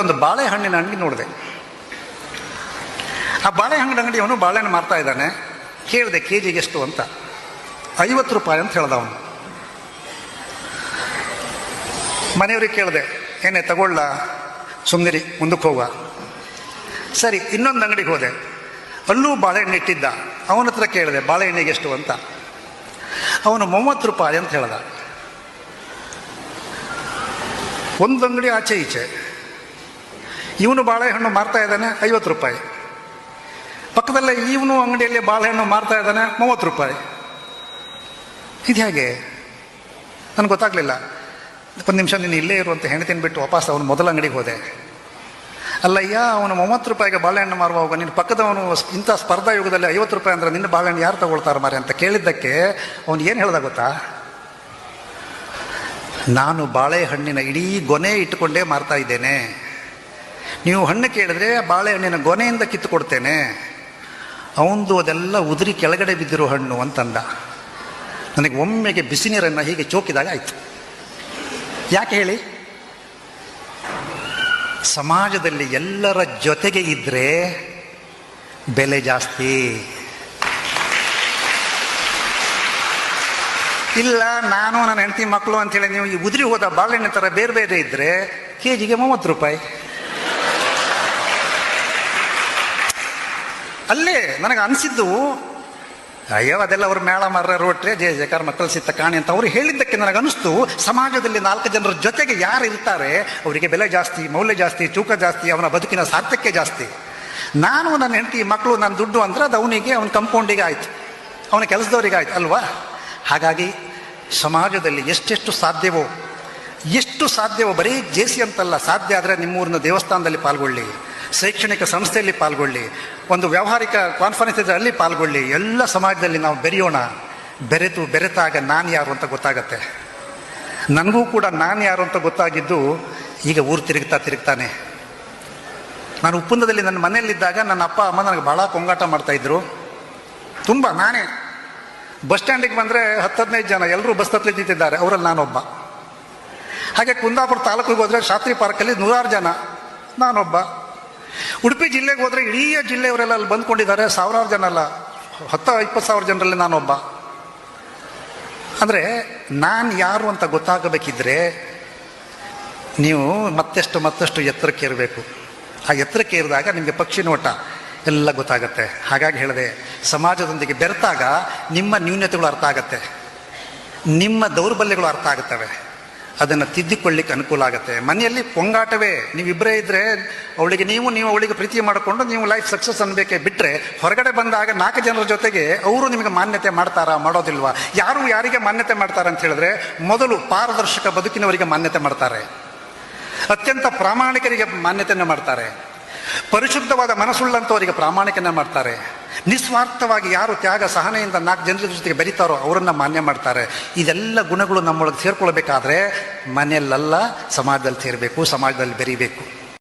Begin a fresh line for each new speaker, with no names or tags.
ಒಂದು ಬಾಳೆಹಣ್ಣಿನ ಅಂಗಡಿ ನೋಡಿದೆ. ಆ ಬಾಳೆಹಣ್ಣಿನ ಅಂಗಡಿಯವನು ಬಾಳೆಹಣ್ಣು ಮಾರ್ತಾ ಇದ್ದಾನೆ. ಕೇಳಿದೆ ಕೆಜಿಗೆ ಎಷ್ಟು ಅಂತ. 50 ರೂಪಾಯಿ ಅಂತ ಹೇಳ್ದ ಅವನು. ಮನೆಯವ್ರಿಗೆ ಕೇಳಿದೆ, ಏನೇ ತಗೊಳ್ಳ, ಸುಮ್ಮನಿರಿ, ಮುಂದಕ್ಕೆ ಹೋಗುವ. ಸರಿ, ಇನ್ನೊಂದು ಅಂಗಡಿಗೆ ಹೋದೆ. ಅಲ್ಲೂ ಬಾಳೆಹಣ್ಣು ಇಟ್ಟಿದ್ದ. ಅವನ ಹತ್ರ ಕೇಳಿದೆ ಬಾಳೆಹಣ್ಣಿಗೆ ಎಷ್ಟು ಅಂತ. ಅವನು 30 ರೂಪಾಯಿ ಅಂತ ಹೇಳ್ದ. ಒಂದು ಅಂಗಡಿ ಆಚೆ ಈಚೆ ಇವನು ಬಾಳೆಹಣ್ಣು ಮಾರ್ತಾ ಇದ್ದಾನೆ 50 ರೂಪಾಯಿ. ಪಕ್ಕದಲ್ಲೇ ಇವನು ಅಂಗಡಿಯಲ್ಲಿ ಬಾಳೆಹಣ್ಣು ಮಾರ್ತಾ ಇದ್ದಾನೆ 30 ರೂಪಾಯಿ. ಇದು ಹೇಗೆ ನನಗೆ ಗೊತ್ತಾಗಲಿಲ್ಲ. ಒಂದು ನಿಮಿಷ ನೀನು ಇಲ್ಲೇ ಇರುವಂಥ ಹೆಣ್ತಿನ ಬಿಟ್ಟು ವಾಪಸ್ ಅವನು ಮೊದಲ ಅಂಗಡಿಗೆ ಹೋದೆ. ಅಲ್ಲಯ್ಯ, ಅವನು 30 ರೂಪಾಯಿಗೆ ಬಾಳೆಹಣ್ಣು ಮಾರುವಾಗ ನೀನು ಪಕ್ಕದವನು ಇಂಥ ಸ್ಪರ್ಧಾ ಯುಗದಲ್ಲಿ 50 ರೂಪಾಯಿ ಅಂದರೆ ನಿನ್ನ ಬಾಳೆಹಣ್ಣು ಯಾರು ತಗೊಳ್ತಾರೆ ಮಾರೆ ಅಂತ ಕೇಳಿದ್ದಕ್ಕೆ ಅವನು ಏನು ಹೇಳ್ದ ಗೊತ್ತಾ? ನಾನು ಬಾಳೆಹಣ್ಣಿನ ಇಡೀ ಗೊನೆ ಇಟ್ಟುಕೊಂಡೇ ಮಾರ್ತಾ ಇದ್ದೇನೆ. ನೀವು ಹಣ್ಣು ಕೇಳಿದ್ರೆ ಬಾಳೆಹಣ್ಣಿನ ಗೊನೆಯಿಂದ ಕಿತ್ತು ಕೊಡ್ತೇನೆ. ಅವನದು ಅದೆಲ್ಲ ಉದುರಿ ಕೆಳಗಡೆ ಬಿದ್ದಿರೋ ಹಣ್ಣು ಅಂತಂದ. ನನಗೆ ಒಮ್ಮೆಗೆ ಬಿಸಿ ನೀರನ್ನು ಹೀಗೆ ಚೋಕಿದಾಗ ಆಯಿತು. ಯಾಕೆ ಹೇಳಿ? ಸಮಾಜದಲ್ಲಿ ಎಲ್ಲರ ಜೊತೆಗೆ ಇದ್ದರೆ ಬೆಲೆ ಜಾಸ್ತಿ. ಇಲ್ಲ, ನಾನು ನನ್ನ ಹೆಂಡತಿ ಮಕ್ಕಳು ಅಂತೇಳಿ ನೀವು ಈ ಉದುರಿ ಹೋದ ಬಾಳೆಹಣ್ಣು ಥರ ಬೇರೆ ಬೇರೆ ಇದ್ದರೆ ಕೆಜಿಗೆ 30 ರೂಪಾಯಿ. ಅಲ್ಲೇ ನನಗೆ ಅನಿಸಿದ್ದು, ಅಯ್ಯೋ ಅದೆಲ್ಲ ಅವ್ರ ಮೇಳ ಮರ್ರ ರೋಟ್ರೆ ಜಯ ಜಯಕಾರ ಮಕ್ಕಳು ಸಿತ್ತ ಕಾಣಿ ಅಂತ ಅವ್ರು ಹೇಳಿದ್ದಕ್ಕೆ ನನಗೆ ಅನಿಸ್ತು, ಸಮಾಜದಲ್ಲಿ 4 ಜನರ ಜೊತೆಗೆ ಯಾರು ಇರ್ತಾರೆ ಅವರಿಗೆ ಬೆಲೆ ಜಾಸ್ತಿ, ಮೌಲ್ಯ ಜಾಸ್ತಿ, ತೂಕ ಜಾಸ್ತಿ, ಅವನ ಬದುಕಿನ ಸಾರ್ಥಕ್ಯ ಜಾಸ್ತಿ. ನಾನು ನನ್ನ ಹೆಂಡತಿ ಮಕ್ಕಳು ನನ್ನ ದುಡ್ಡು ಅಂದರೆ ಅದು ಅವನಿಗೆ, ಅವನ ಕಂಪೌಂಡಿಗೆ ಆಯಿತು, ಅವನ ಕೆಲಸದವರಿಗೆ ಆಯ್ತು ಅಲ್ವಾ? ಹಾಗಾಗಿ ಸಮಾಜದಲ್ಲಿ ಎಷ್ಟು ಸಾಧ್ಯವೋ ಬರೀ ಜೇಸಿ ಅಂತಲ್ಲ, ಸಾಧ್ಯ ಆದರೆ ನಿಮ್ಮೂರಿನ ದೇವಸ್ಥಾನದಲ್ಲಿ ಪಾಲ್ಗೊಳ್ಳಿ, ಶೈಕ್ಷಣಿಕ ಸಂಸ್ಥೆಯಲ್ಲಿ ಪಾಲ್ಗೊಳ್ಳಿ, ಒಂದು ವ್ಯಾವಹಾರಿಕ ಕಾನ್ಫರೆನ್ಸ್ ಇದ್ದರೆ ಅಲ್ಲಿ ಪಾಲ್ಗೊಳ್ಳಿ. ಎಲ್ಲ ಸಮಾಜದಲ್ಲಿ ನಾವು ಬೆರೆಯೋಣ. ಬೆರೆತಾಗ ನಾನು ಯಾರು ಅಂತ ಗೊತ್ತಾಗತ್ತೆ. ನನಗೂ ಕೂಡ ನಾನು ಯಾರು ಅಂತ ಗೊತ್ತಾಗಿದ್ದು ಈಗ ಊರು ತಿರುಗ್ತಾನೆ. ನಾನು ಉಪ್ಪುಂದದಲ್ಲಿ ನನ್ನ ಮನೆಯಲ್ಲಿದ್ದಾಗ ನನ್ನ ಅಪ್ಪ ಅಮ್ಮ ನನಗೆ ಭಾಳ ಕೊಂಗಾಟ ಮಾಡ್ತಾಯಿದ್ರು. ತುಂಬ ನಾನೇ ಬಸ್ ಸ್ಟ್ಯಾಂಡಿಗೆ ಬಂದರೆ 10-15 ಜನ ಎಲ್ಲರೂ ಬಸ್ ಹತ್ತಲಿ ನಿಂತಿದ್ದಾರೆ, ಅವರಲ್ಲಿ ನಾನೊಬ್ಬ. ಹಾಗೆ ಕುಂದಾಪುರ ತಾಲೂಕಿಗೆ ಹೋದರೆ ಶಾಸ್ತ್ರಿ ಪಾರ್ಕಲ್ಲಿ 100 ಜನ, ನಾನೊಬ್ಬ. ಉಡುಪಿ ಜಿಲ್ಲೆಗೆ ಹೋದರೆ ಇಡೀ ಜಿಲ್ಲೆಯವರೆಲ್ಲ ಅಲ್ಲಿ ಬಂದ್ಕೊಂಡಿದ್ದಾರೆ, 1000 ಜನ ಅಲ್ಲ, 10-20 ಸಾವಿರ ಜನರಲ್ಲಿ ನಾನೊಬ್ಬ. ಅಂದರೆ ನಾನು ಯಾರು ಅಂತ ಗೊತ್ತಾಗಬೇಕಿದ್ರೆ ನೀವು ಮತ್ತಷ್ಟು ಎತ್ತರಕ್ಕೆ ಇರಬೇಕು. ಆ ಎತ್ತರಕ್ಕೆ ಇರಿದಾಗ ನಿಮಗೆ ಪಕ್ಷಿ ನೋಟ ಎಲ್ಲ ಗೊತ್ತಾಗತ್ತೆ. ಹಾಗಾಗಿ ಹೇಳಿದೆ, ಸಮಾಜದೊಂದಿಗೆ ಬೆರೆತಾಗ ನಿಮ್ಮ ನ್ಯೂನತೆಗಳು ಅರ್ಥ ಆಗತ್ತೆ, ನಿಮ್ಮ ದೌರ್ಬಲ್ಯಗಳು ಅರ್ಥ ಆಗುತ್ತವೆ, ಅದನ್ನು ತಿದ್ದಿಕೊಳ್ಳಿಕ್ಕೆ ಅನುಕೂಲ ಆಗುತ್ತೆ. ಮನೆಯಲ್ಲಿ ಪೊಂಗಾಟವೇ, ನೀವಿಬ್ಬರೇ ಇದ್ದರೆ ಅವಳಿಗೆ ನೀವು ಅವಳಿಗೆ ಪ್ರೀತಿ ಮಾಡಿಕೊಂಡು ನೀವು ಲೈಫ್ ಸಕ್ಸಸ್ ಅನ್ಬೇಕೇ ಬಿಟ್ಟರೆ, ಹೊರಗಡೆ ಬಂದಾಗ 4 ಜನರ ಜೊತೆಗೆ ಅವರು ನಿಮಗೆ ಮಾನ್ಯತೆ ಮಾಡ್ತಾರಾ, ಮಾಡೋದಿಲ್ವಾ? ಯಾರಿಗೆ ಮಾನ್ಯತೆ ಮಾಡ್ತಾರೆ ಅಂತ ಹೇಳಿದ್ರೆ, ಮೊದಲು ಪಾರದರ್ಶಕ ಬದುಕಿನವರಿಗೆ ಮಾನ್ಯತೆ ಮಾಡ್ತಾರೆ, ಅತ್ಯಂತ ಪ್ರಾಮಾಣಿಕರಿಗೆ ಮಾನ್ಯತೆಯನ್ನು ಮಾಡ್ತಾರೆ, ಪರಿಶುದ್ಧವಾದ ಮನಸ್ಸುಳ್ಳಂಥವರಿಗೆ ಪ್ರಾಮಾಣಿಕನ ಮಾಡ್ತಾರೆ, ನಿಸ್ವಾರ್ಥವಾಗಿ ಯಾರು ತ್ಯಾಗ ಸಹನೆಯಿಂದ 4 ಜನರ ಜೊತೆಗೆ ಬೆರೀತಾರೋ ಅವರನ್ನು ಮಾನ್ಯ ಮಾಡ್ತಾರೆ. ಇದೆಲ್ಲ ಗುಣಗಳು ನಮ್ಮೊಳಗೆ ಸೇರ್ಕೊಳ್ಬೇಕಾದ್ರೆ ಮನೆಯಲ್ಲೆಲ್ಲ ಸಮಾಜದಲ್ಲಿ ಸೇರಬೇಕು, ಸಮಾಜದಲ್ಲಿ ಬೆರೀಬೇಕು.